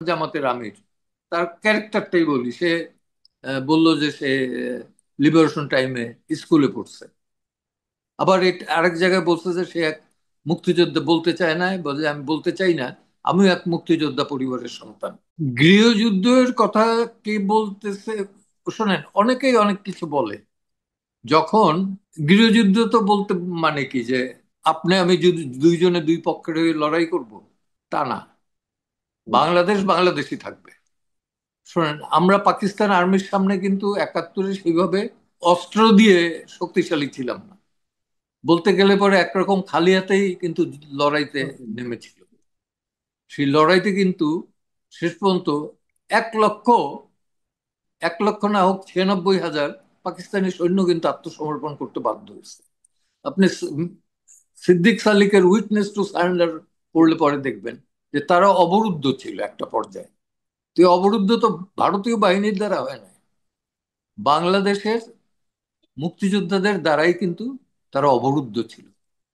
জামাতের আমির, তার ক্যারেক্টারটাই বলি। সে বলল যে সে লিবারেশন টাইমে স্কুলে পড়ছে। আবার আরেক জায়গায় বলছে যে সে এক মুক্তিযোদ্ধা, বলতে চায় না, বলে আমি বলতে চাই না আমিও এক মুক্তিযোদ্ধা পরিবারের সন্তান। গৃহযুদ্ধের কথা কে বলতেছে? শোনেন, অনেকেই অনেক কিছু বলে। যখন গৃহযুদ্ধ তো বলতে মানে কি যে আপনি আমি যদি দুইজনে দুই পক্ষের হয়ে লড়াই করব, তা না। বাংলাদেশ বাংলাদেশই থাকবে। শোনেন, আমরা পাকিস্তান আর্মির সামনে কিন্তু একাত্তরে সেইভাবে অস্ত্র দিয়ে শক্তিশালী ছিলাম না। বলতে গেলে পরে একরকম খালি হাতেই কিন্তু লড়াইতে নেমেছিল। সেই লড়াইতে কিন্তু শেষ পর্যন্ত 1 লক্ষ, 1 লক্ষ না হোক 96,000 পাকিস্তানি সৈন্য কিন্তু আত্মসমর্পণ করতে বাধ্য হয়েছে। আপনি সিদ্দিক সালিকের উইটনেস টু সারেন্ডার পড়লে পরে দেখবেন যে তারা অবরুদ্ধ ছিল একটা পর্যায়ে। তো এই অবরুদ্ধ তো ভারতীয় বাহিনীর দ্বারা হয় না, বাংলাদেশের মুক্তিযোদ্ধাদের দ্বারাই কিন্তু তারা অবরুদ্ধ ছিল।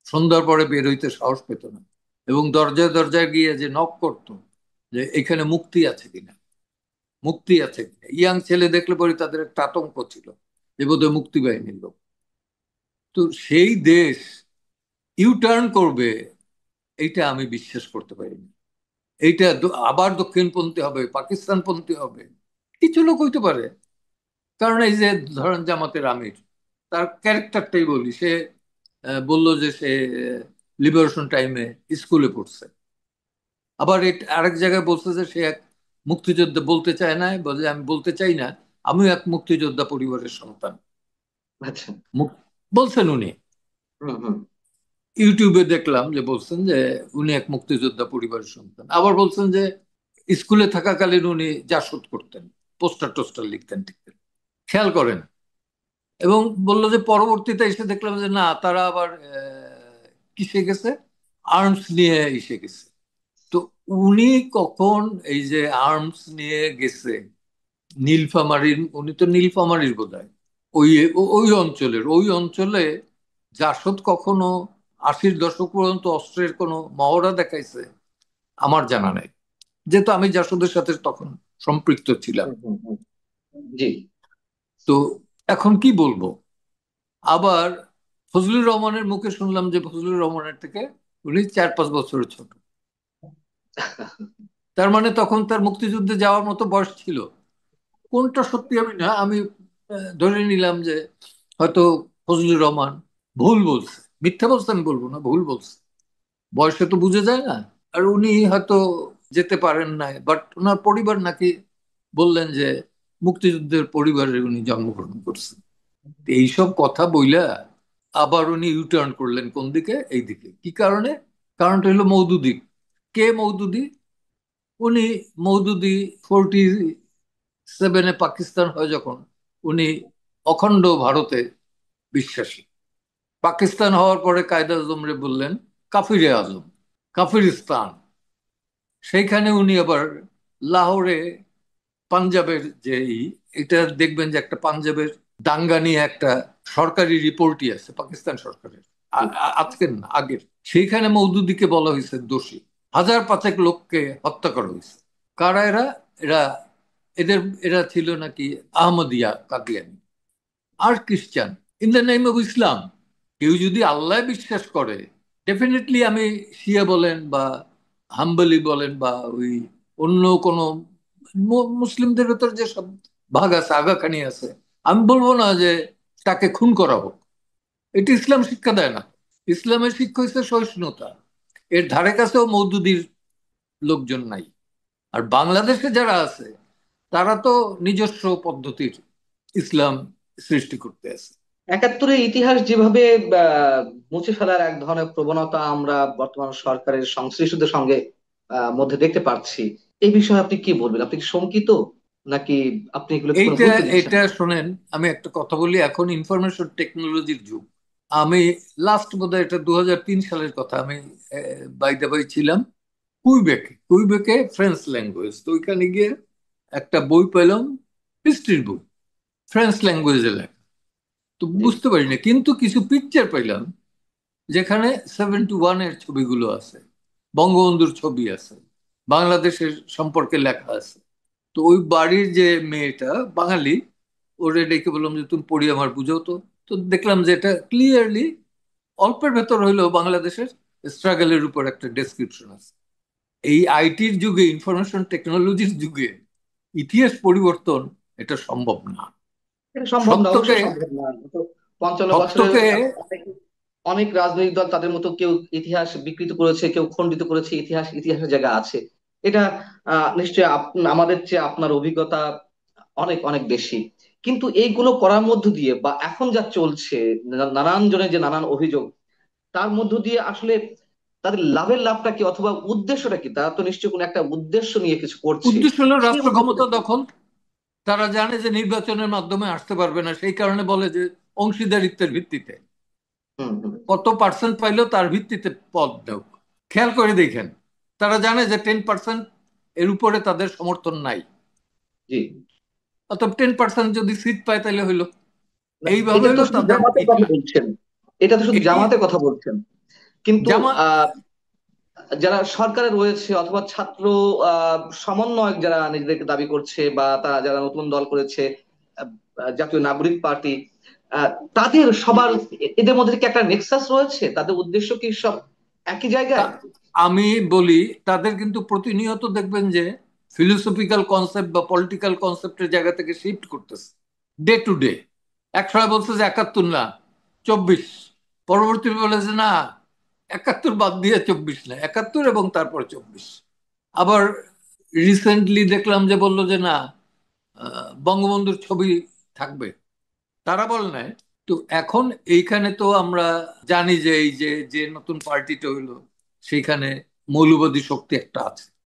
সন্ধ্যার পরে বের হইতে সাহস পেত না, এবং দরজায় দরজায় গিয়ে যে নক করতো যে এখানে মুক্তি আছে কিনা, মুক্তি আছে কিনা। ইয়াং ছেলে দেখলে পরে তাদের একটা আতঙ্ক ছিল যে বোধহয় মুক্তি বাহিনীর লোক। তো সেই দেশ ইউটার্ন করবে, এইটা আমি বিশ্বাস করতে পারিনি। এইটা আবার দক্ষিণপন্থী হবে, পাকিস্তানপন্থী হবে, কিছু লোক হইতে পারে। কারণ এই যে ধরেন জামাতের আমির, তার ক্যারেক্টারটাই বলি। সে বলল যে সে লিবারেশন টাইমে স্কুলে পড়ছে। আবার আরেক জায়গায় বলছে যে সে এক মুক্তিযোদ্ধা, বলতে চায় না, বলে আমি বলতে চাই না আমিও এক মুক্তিযোদ্ধা পরিবারের সন্তান। আচ্ছা। মুক- বলছেন উনি। হুম হুম। ইউটিউবে দেখলাম যে বলছেন যে উনি এক মুক্তিযোদ্ধা পরিবারের সন্তান। আবার বলছেন যে স্কুলে থাকাকালীন উনি জাসদ করতেন, পোস্টার টোস্টার লিখতেন, টিখতেন। খেয়াল করেন। এবং বললো যে পরবর্তীতে এসে দেখলাম যে না, তারা আবার কিসে গেছে, আর্মস নিয়ে এসে গেছে। তো উনি কখন এই যে আর্মস নিয়ে গেছে নীলফামারীর, উনি তো নীলফামারীর বোধহয় ওই ওই অঞ্চলে জাসদ কখনো 80-র দশক পর্যন্ত অস্ত্রের কোনো মহড়া দেখাইছে আমার জানা নাই, যেহেতু আমি জাসদের সাথে তখন সম্পৃক্ত ছিলাম। হুম হুম হুম। জি। তো এখন কি বলবো? আবার ফজলুর রহমানের মুখে শুনলাম যে ফজলুর রহমানের থেকে উনি 4-5 বছরের ছোট। তার মানে তখন তার মুক্তিযুদ্ধে যাওয়ার মতো বয়স ছিল। কোনটা সত্যি আমি না, আমি ধরে নিলাম যে হয়তো ফজলুর রহমান ভুল বলছে। মিথ্যা বলছে আমি বলবো না, ভুল বলছে। বয়সে তো বুঝে যায় না। আর উনি হয়তো যেতে পারেন নাই, বাট ওনার পরিবার নাকি বললেন যে মুক্তিযুদ্ধের পরিবারে উনি জন্মগ্রহণ করছেন। তো এইসব কথা বইলা আবার উনি ইউটার্ন করলেন কোন দিকে? এই দিকে। কি কারণে? কারণটা হলো মওদুদি। কে মওদুদি? উনি মওদুদি 47-এ পাকিস্তান হয় যখন, উনি অখণ্ড ভারতে বিশ্বাসী। পাকিস্তান হওয়ার পরে কায়দা আজমরে বললেন কাফিরে আজম, কাফিরিস্তান। সেইখানে উনি আবার লাহোরে পাঞ্জাবের যে এটা দেখবেন যে একটা পাঞ্জাবের দাঙ্গা নিয়ে একটা সরকারি রিপোর্টই আছে পাকিস্তান সরকারের, জি। আজকের না আগের। সেইখানে মওদুদিকে বলা হয়েছে দোষী। 1,000-5 লোককে হত্যা করা হয়েছে। কারা এরা? এরা এদের এরা ছিল নাকি আহমদিয়া কাদিয়ানি আর খ্রিস্টান, in the name of Islam. কেউ যদি আল্লাহ বিশ্বাস করে, ডেফিনেটলি আমি শিয়া বলেন বা হাম্বলি বলেন বা ওই অন্য কোনো মুসলিমদের ভেতর যে সব ভাগ আছে, আগাখানি আছে, আমি বলবো না যে তাকে খুন করা হোক। এটি ইসলাম শিক্ষা দেয় না। ইসলামের শিক্ষা হচ্ছে সহিষ্ণুতা। এর ধারে কাছেও মওদুদির লোকজন নাই। আর বাংলাদেশে যারা আছে তারা তো নিজস্ব পদ্ধতির ইসলাম সৃষ্টি করতে আছে। একাত্তরের ইতিহাস যেভাবে আহ, মুছে ফেলার এক ধরনের প্রবণতা আমরা বর্তমান সরকারের সংশ্লিষ্টদের সঙ্গে মধ্যে দেখতে পাচ্ছি, এই বিষয়ে আপনি কি বলবেন? আপনি কি শঙ্কিত, নাকি আপনি এগুলোকে কোনো এইটা গুরুত্ব দিচ্ছেন এটা না? শোনেন, আমি একটা কথা বলি। এখন ইনফরমেশন টেকনোলজির যুগ। আমি লাস্ট বোধহয় এটা 2003 সালের কথা, আমি বাই দ্য বাই ছিলাম কুইবেকে ফ্রেঞ্চ ল্যাঙ্গুয়েজ। তো ওইখানে গিয়ে একটা বই পেলাম, হিস্ট্রির বই, ফ্রেঞ্চ ল্যাঙ্গুয়েজে লেখা। তো জি। বুঝতে পারি না, কিন্তু কিছু পিকচার পেলাম যেখানে 71-এর ছবিগুলো আছে, বঙ্গবন্ধুর ছবি আছে। বাংলাদেশের সম্পর্কে লেখা আছে। তো ওই বাড়ির যে মেয়েটা বাঙালি, ওরে ডেকে বললাম যে তুমি পড়ি আমার বুঝাও তো। তো দেখলাম যে এটা ক্লিয়ারলি অল্পের ভেতর হইলেও বাংলাদেশের স্ট্রাগলের উপর একটা ডেসক্রিপশন আছে। এই আইটির যুগে, ইনফরমেশন টেকনোলজির যুগে ইতিহাস পরিবর্তন এটা সম্ভব না। এটা সম্ভব না, সত্যকে অবশ্যই সম্ভব না। তো 55 বছরে সত্যকে অনেক অনেক রাজনৈতিক দল তাদের মতো কেউ ইতিহাস বিকৃত করেছে, কেউ খণ্ডিত করেছে, ইতিহাস ইতিহাসের জায়গা আছে। এটা নিশ্চয়ই আমাদের চেয়ে আপনার অভিজ্ঞতা অনেক অনেক বেশি। কিন্তু এইগুলো করার মধ্য দিয়ে বা এখন যা চলছে, নানান জনের যে নানান অভিযোগ, তার মধ্য দিয়ে আসলে তাদের লাভটা কি, অথবা উদ্দেশ্যটা কি? তারা তো নিশ্চয়ই কোনো একটা উদ্দেশ্য নিয়ে কিছু করছে। উদ্দেশ্য হলো সেই রাষ্ট্র উদ্দেশ্যটা ক্ষমতা কি? দখল। তারা জানে যে নির্বাচনের মাধ্যমে আসতে পারবে না, সেই কারণে বলে যে অংশীদারিত্বের ভিত্তিতে হুম, হুম। কত পার্সেন্ট পাইলো তার ভিত্তিতে পদ দাও। খেয়াল করে দেখেন, তারা জানে যে 10% এর উপরে তাদের সমর্থন নাই। জি। অতএব 10% যদি সিট পায় তাহলে হইলো। না, এইভাবে এটা তো হইলো শুধু তাদের জামাতের কথা বলছেন, এটা তো শুধু এই জামাতের কথা বলছেন। কিন্তু জামাত। যারা সরকারে রয়েছে অথবা ছাত্র সমন্বয়ক যারা নিজেদেরকে দাবি করছে, বা তারা যারা নতুন দল করেছে, জাতীয় নাগরিক পার্টি, আহ, তাদের সবার এদের মধ্যে কি একটা নেক্সাস রয়েছে? তাদের উদ্দেশ্য কি সব একই জায়গায়? তা- আমি বলি, তাদের কিন্তু প্রতিনিয়ত দেখবেন যে ফিলোসফিক্যাল কনসেপ্ট বা পলিটিক্যাল কনসেপ্টের জায়গা থেকে শিফট করতেছে ডে টু ডে। এক সময় বলছে যে 71 না 24, পরবর্তী বলে যে না 71 বাদ দিয়ে 24, না 71 এবং তারপর 24। আবার রিসেন্টলি দেখলাম যে বললো যে না বঙ্গবন্ধুর ছবি থাকবে, তারা বল নাই। তো এখন এইখানে তো আমরা জানি যে এই যে যে নতুন পার্টিটা হইলো সেইখানে মৌলবাদী শক্তি একটা আছে।